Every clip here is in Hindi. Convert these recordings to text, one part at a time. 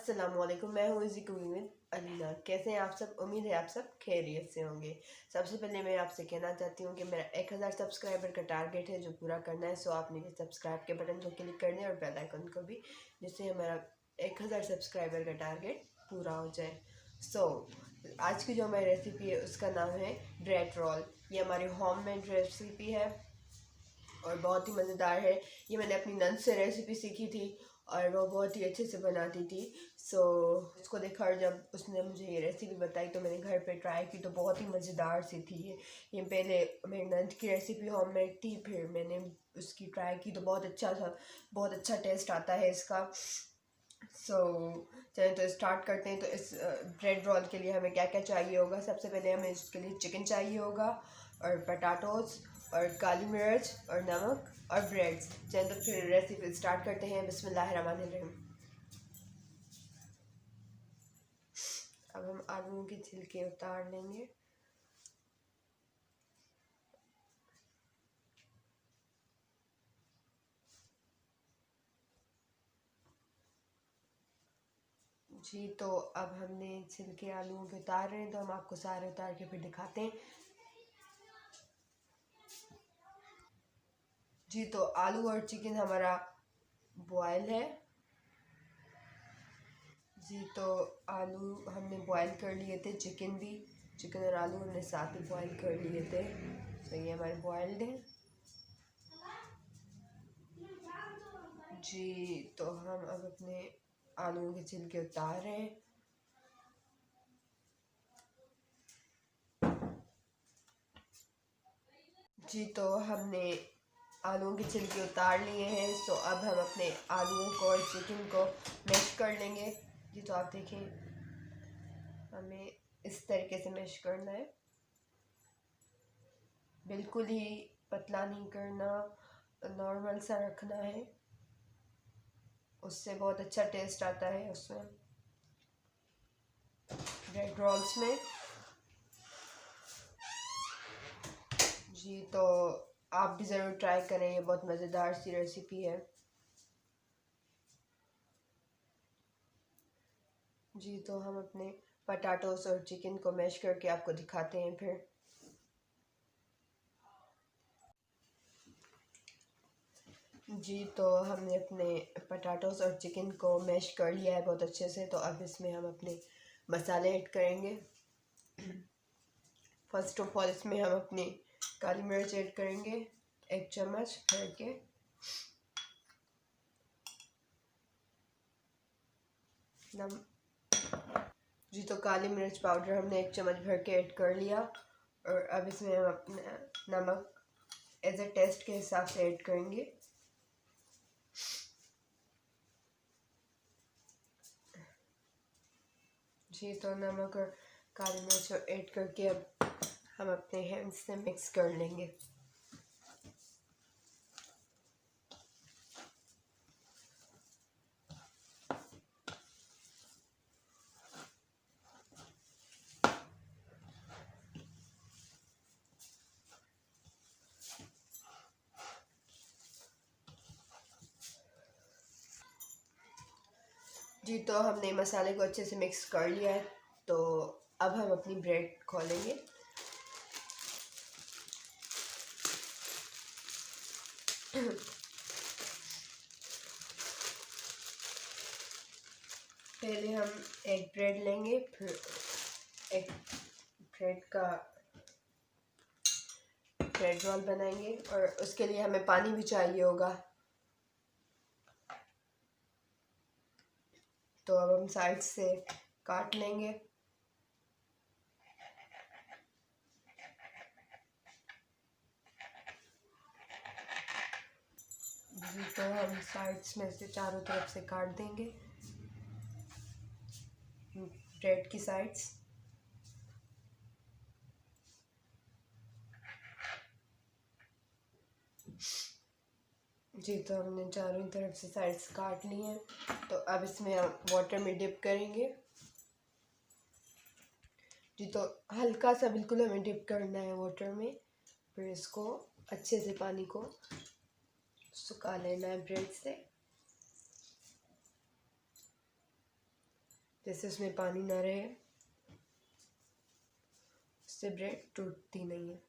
अस्सलामुअलैकुम। मैं हूँ इज़ी कुकिंग विद अलीना। कैसे हैं आप सब? उम्मीद है आप सब खैरियत से होंगे। सबसे पहले मैं आपसे कहना चाहती हूँ कि मेरा 1000 सब्सक्राइबर का टारगेट है जो पूरा करना है। सो आपने सब्सक्राइब के बटन को क्लिक करना है और बेल आइकन को भी, जिससे हमारा 1000 सब्सक्राइबर का टारगेट पूरा हो जाए। सो आज की जो हमारी रेसिपी है उसका नाम है ब्रेड रोल। ये हमारी होममेड रेसिपी है और बहुत ही मज़ेदार है। ये मैंने अपनी नंद से रेसिपी सीखी थी और वो बहुत ही अच्छे से बनाती थी। उसको देखा और जब उसने मुझे ये रेसिपी बताई तो मैंने घर पे ट्राई की तो बहुत ही मज़ेदार सी थी। ये पहले मेरी नंद की रेसिपी होममेड थी, फिर मैंने उसकी ट्राई की तो बहुत अच्छा था, बहुत अच्छा टेस्ट आता है इसका। चलिए तो स्टार्ट करते हैं। तो इस ब्रेड रोल के लिए हमें क्या क्या चाहिए होगा? सबसे पहले हमें इसके लिए चिकन चाहिए होगा और पटाटोस और काली मिर्च और नमक और ब्रेड्स। चलिए तो फिर रेसिपी स्टार्ट करते हैं। बिस्मिल्लाहिर्रहमानिर्रहीम। अब हम आलूओं के छिलके उतार लेंगे। जी तो अब हमने छिलके आलूओं के उतार रहे हैं, तो हम आपको सारे उतार के फिर दिखाते हैं। जी तो आलू और चिकन हमारा बॉयल है। जी तो आलू हमने बॉयल कर लिए थे, चिकन और आलू हमने साथ ही बॉयल कर लिए थे। तो ये हमारे बॉयल्ड हैं। जी तो हम अब अपने आलूओं के छिलके उतार रहे हैं। जी तो हमने आलूओं के छिलके उतार लिए हैं। तो अब हम अपने आलूओं को और चिकन को मैश कर लेंगे। जी तो आप देखें, हमें इस तरीके से मैश करना है, बिल्कुल ही पतला नहीं करना, नॉर्मल सा रखना है। उससे बहुत अच्छा टेस्ट आता है उसमें, ब्रेड रोल्स में। जी तो आप भी ज़रूर ट्राई करें, ये बहुत मज़ेदार सी रेसिपी है। जी तो हम अपने पटाटोस और चिकन को मैश करके आपको दिखाते हैं फिर। जी तो हमने अपने पटाटोस और चिकन को मैश कर लिया है बहुत अच्छे से। तो अब इसमें हम अपने मसाले ऐड करेंगे। फर्स्ट ऑफ ऑल इसमें हम अपनी काली मिर्च ऐड करेंगे, 1 चम्मच भर के। नम जी तो काली मिर्च पाउडर हमने 1 चम्मच भर के ऐड कर लिया। और अब इसमें हम अपना नमक एज ए टेस्ट के हिसाब से ऐड करेंगे। जी तो नमक और काली मिर्च ऐड करके अब हम अपने हैंड से मिक्स कर लेंगे। जी तो हमने मसाले को अच्छे से मिक्स कर लिया है। तो अब हम अपनी ब्रेड खोलेंगे। पहले हम एक ब्रेड लेंगे, फिर एक ब्रेड रोल बनाएंगे और उसके लिए हमें पानी भी चाहिए होगा। तो अब हम साइड से काट लेंगे। जी तो हम साइड्स में से चारों तरफ से काट देंगे ब्रेड की साइड्स। जी तो हमने चारों तरफ से साइड्स काट ली हैं। तो अब इसमें हम वाटर में डिप करेंगे। जी तो हल्का सा बिल्कुल हमें डिप करना है वाटर में, फिर इसको अच्छे से पानी को सुखा लेना है ब्रेड से। जैसे उसमें पानी ना रहे, उससे ब्रेड टूटती नहीं है।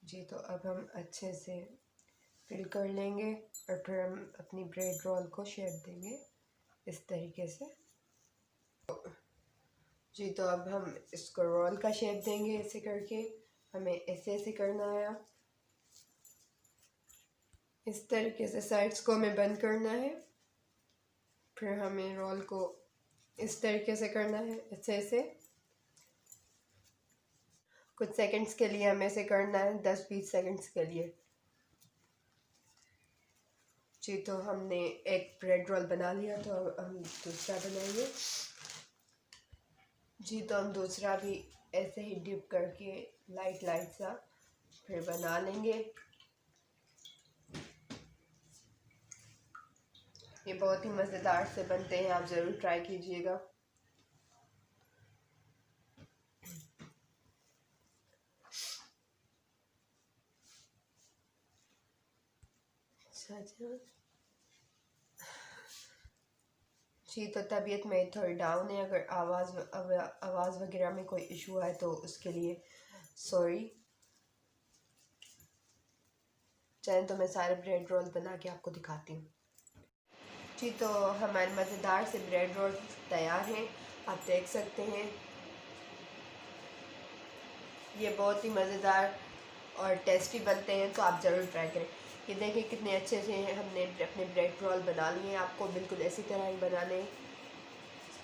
जी तो अब हम अच्छे से फिल कर लेंगे और फिर हम अपनी ब्रेड रोल को शेप देंगे इस तरीके से। जी तो अब हम इसको रोल का शेप देंगे ऐसे करके। हमें ऐसे ऐसे करना है, इस तरीके से साइड्स को हमें बंद करना है। फिर हमें रोल को इस तरीके से करना है, ऐसे ऐसे। कुछ सेकंड्स के लिए हमें ऐसे करना है, 10-20 सेकंड्स के लिए। जी तो हमने एक ब्रेड रोल बना लिया, तो अब हम दूसरा बनाएंगे। जी तो हम दूसरा भी ऐसे ही डिप करके लाइट लाइट सा फिर बना लेंगे। ये बहुत ही मज़ेदार से बनते हैं, आप ज़रूर ट्राई कीजिएगा। अच्छा जी तो तबीयत में थोड़ी डाउन है, अगर आवाज़ वगैरह में कोई इशू आए तो उसके लिए सॉरी। चलें तो मैं सारे ब्रेड रोल बना के आपको दिखाती हूँ। जी तो हमारे मज़ेदार से ब्रेड रोल तैयार हैं, आप देख सकते हैं। ये बहुत ही मज़ेदार और टेस्टी बनते हैं, तो आप ज़रूर ट्राई करें। ये देखिए कितने अच्छे से हमने अपने ब्रेड रोल बना लिए हैं। आपको बिल्कुल इसी तरह ही बनाने।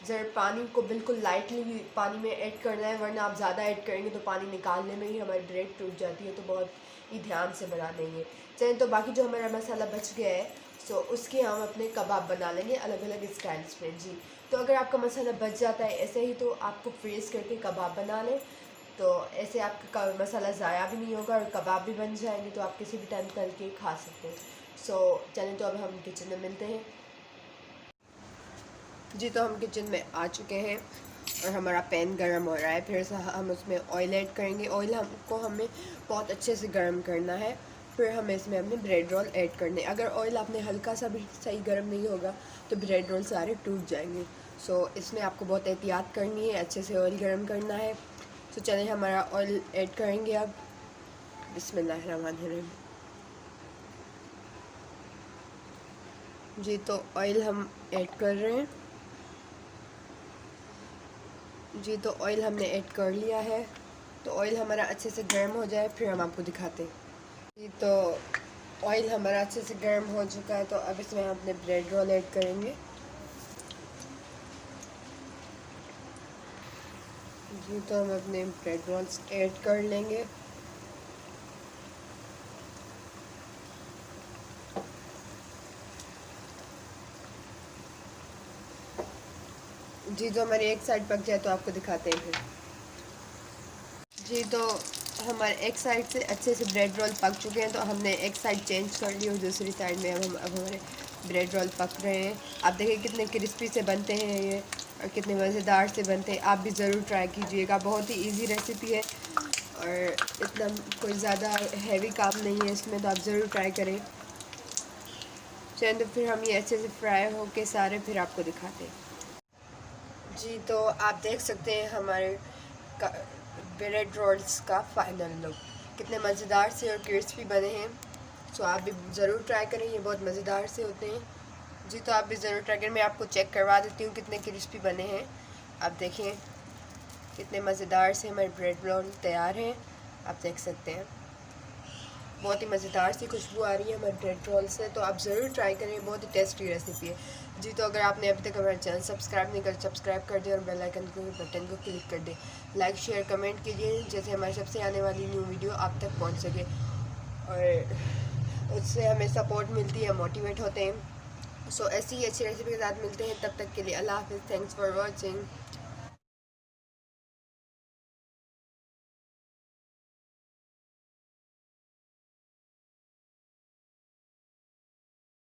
ज़रा पानी को बिल्कुल लाइटली पानी में ऐड करना है, वरना आप ज़्यादा ऐड करेंगे तो पानी निकालने में ही हमारी ब्रेड टूट जाती है, तो बहुत ही ध्यान से बना देंगे। चलें तो बाकी जो हमारा मसाला बच गया है, सो उसके हम अपने कबाब बना लेंगे अलग अलग स्टाइल्स में। जी तो अगर आपका मसाला बच जाता है ऐसे ही, तो आपको फ्रीज़ करके कबाब बना लें, तो ऐसे आपका मसाला ज़ाया भी नहीं होगा और कबाब भी बन जाएंगे, तो आप किसी भी टाइम करके खा सकते हैं। सो चलें तो अब हम किचन में मिलते हैं। जी तो हम किचन में आ चुके हैं और हमारा पैन गरम हो रहा है। फिर से हम उसमें ऑयल ऐड करेंगे। ऑयल हमको हमें बहुत अच्छे से गरम करना है। फिर हमें इसमें अपने ब्रेड रोल ऐड करने। अगर ऑयल आपने हल्का सा भी सही गर्म नहीं होगा तो ब्रेड रोल सारे टूट जाएंगे। सो इसमें आपको बहुत एहतियात करनी है, अच्छे से ऑयल गर्म करना है। तो चलिए हमारा ऑयल ऐड करेंगे अब। बिस्मिल्लाहिर्रहमानिर्रहीम। जी तो ऑयल हम ऐड कर रहे हैं। जी तो ऑयल हमने ऐड कर लिया है। तो ऑयल हमारा अच्छे से गर्म हो जाए फिर हम आपको दिखाते हैं। जी तो ऑयल हमारा अच्छे से गर्म हो चुका है, तो अब इसमें हम अपने ब्रेड रोल ऐड करेंगे। जी तो हम अपने ब्रेड रोल्स ऐड कर लेंगे। जी तो हमारी एक साइड पक जाए तो आपको दिखाते हैं फिर। जी तो हमारे एक साइड से अच्छे से ब्रेड रोल पक चुके हैं, तो हमने एक साइड चेंज कर ली और दूसरी साइड में अब हमारे ब्रेड रोल पक रहे हैं। आप देखिए कितने क्रिस्पी से बनते हैं ये और कितने मज़ेदार से बनते हैं। आप भी ज़रूर ट्राई कीजिएगा, बहुत ही इजी रेसिपी है और इतना कोई ज़्यादा हैवी काम नहीं है इसमें, तो आप ज़रूर ट्राई करें। चलिए तो फिर हम ये अच्छे से फ्राई होके सारे फिर आपको दिखाते हैं। जी तो आप देख सकते हैं हमारे ब्रेड रोल्स का फाइनल लुक, कितने मज़ेदार से और क्रिस्पी बने हैं। सो आप भी ज़रूर ट्राई करें, ये बहुत मज़ेदार से होते हैं। जी तो आप भी ज़रूर ट्राई करें। मैं आपको चेक करवा देती हूँ कितने क्रिस्पी बने हैं। आप देखिए कितने मज़ेदार से हमारे ब्रेड रोल तैयार हैं, आप देख सकते हैं। बहुत ही मज़ेदार सी खुशबू आ रही है हमारे ब्रेड रोल से, तो आप ज़रूर ट्राई करें, बहुत ही टेस्टी रेसिपी है। जी तो अगर आपने अभी तक हमारा चैनल सब्सक्राइब नहीं कर, सब्सक्राइब कर दें और बेल आइकन को बटन को क्लिक कर दें। लाइक शेयर कमेंट कीजिए, जैसे हमारी सबसे आने वाली न्यू वीडियो आप तक पहुंच सके और उससे हमें सपोर्ट मिलती है, मोटिवेट होते हैं। सो ऐसी ही अच्छी रेसिपी के साथ मिलते हैं, तब तक के लिए अल्लाह हाफ़िज़। Thanks for watching.